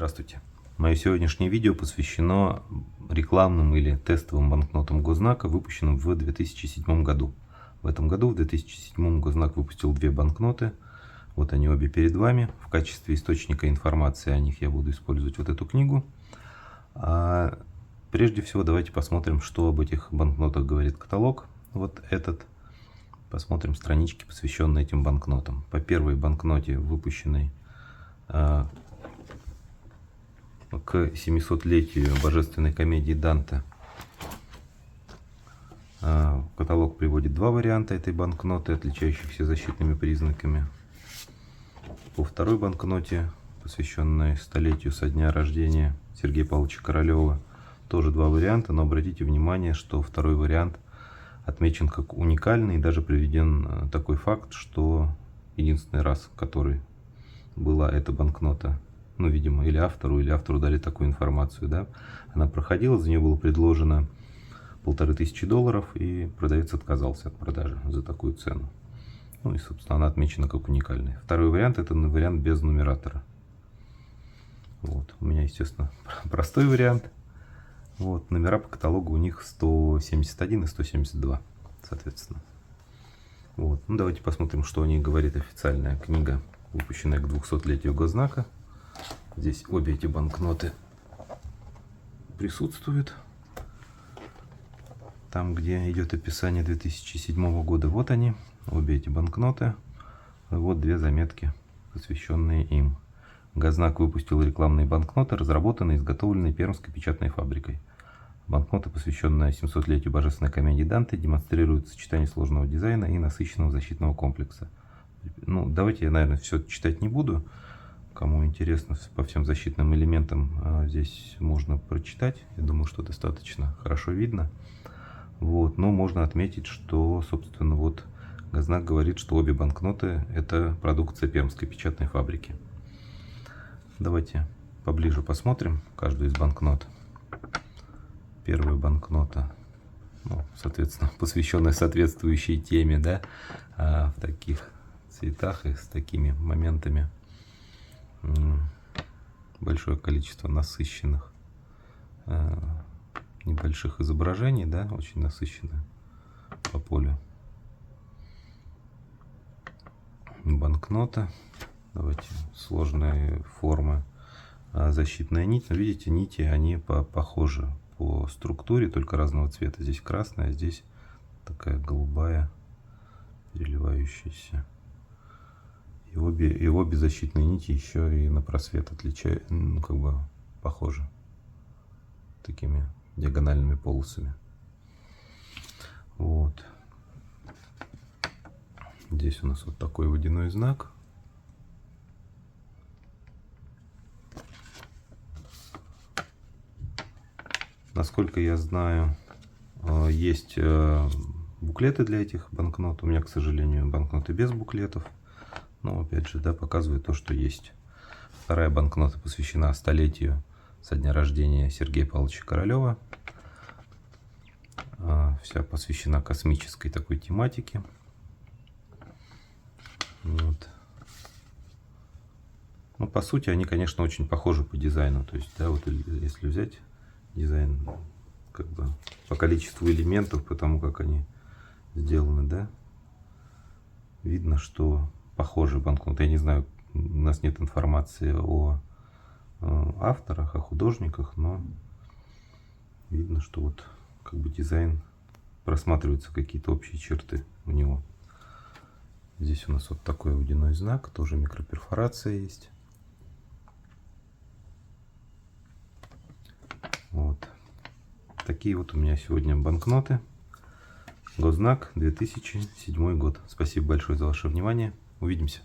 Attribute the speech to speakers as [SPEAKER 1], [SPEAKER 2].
[SPEAKER 1] Здравствуйте. Мое сегодняшнее видео посвящено рекламным или тестовым банкнотам Гознака, выпущенным в 2007 году. В этом году, в 2007 Гознак выпустил две банкноты. Вот они обе перед вами. В качестве источника информации о них я буду использовать вот эту книгу. Прежде всего, давайте посмотрим, что об этих банкнотах говорит каталог. Вот этот. Посмотрим странички, посвященные этим банкнотам. По первой банкноте, выпущенной к 700-летию божественной комедии Данте, каталог приводит два варианта этой банкноты, отличающихся защитными признаками. По второй банкноте, посвященной столетию со дня рождения Сергея Павловича Королева, тоже два варианта, но обратите внимание, что второй вариант отмечен как уникальный, и даже приведен такой факт, что единственный раз, который была эта банкнота, ну, видимо, или автору дали такую информацию, да, она проходила, за нее было предложено $1500, и продавец отказался от продажи за такую цену. Ну и, собственно, она отмечена как уникальная. Второй вариант — это вариант без нумератора. Вот. У меня, естественно, простой вариант. Вот. Номера по каталогу у них 171 и 172, соответственно. Вот. Ну, давайте посмотрим, что о ней говорит официальная книга, выпущенная к 200-летию Гознака. Здесь обе эти банкноты присутствуют. Там, где идет описание 2007 года, вот они, обе эти банкноты. Вот две заметки, посвященные им. Гознак выпустил рекламные банкноты, разработанные и изготовленные Пермской печатной фабрикой. Банкнота, посвященная 700-летию божественной комедии Данте, демонстрирует сочетание сложного дизайна и насыщенного защитного комплекса. Ну, давайте я, наверное, все читать не буду. Кому интересно по всем защитным элементам, здесь можно прочитать. Я думаю, что достаточно хорошо видно. Вот. Но можно отметить, что, собственно, вот Гознак говорит, что обе банкноты — это продукция Пермской печатной фабрики. Давайте поближе посмотрим каждую из банкнот. Первая банкнота, ну, соответственно, посвященная соответствующей теме, да, в таких цветах и с такими моментами. Большое количество насыщенных небольших изображений, да, очень насыщенное по полю. Банкнота. Давайте сложные формы. Защитная нить. Но видите, нити, они похожи по структуре, только разного цвета. Здесь красная, а здесь такая голубая, переливающаяся. И обе защитные нити еще и на просвет отличают, ну, как бы похожи, такими диагональными полосами. Вот. Здесь у нас вот такой водяной знак. Насколько я знаю, есть буклеты для этих банкнот. У меня, к сожалению, банкноты без буклетов. Но, опять же, да, показывает то, что есть. Вторая банкнота посвящена столетию со дня рождения Сергея Павловича Королева. Вся посвящена космической такой тематике. Вот. Ну, по сути, они, конечно, очень похожи по дизайну. То есть, да, вот если взять дизайн, как бы по количеству элементов, по тому, как они сделаны, да, видно, что похожие банкноты. Я не знаю, у нас нет информации о авторах, о художниках, но видно, что вот как бы дизайн, просматриваются какие-то общие черты у него. Здесь у нас вот такой водяной знак, тоже микроперфорация есть. Вот. Такие вот у меня сегодня банкноты. Гознак, 2007 год. Спасибо большое за ваше внимание. Увидимся.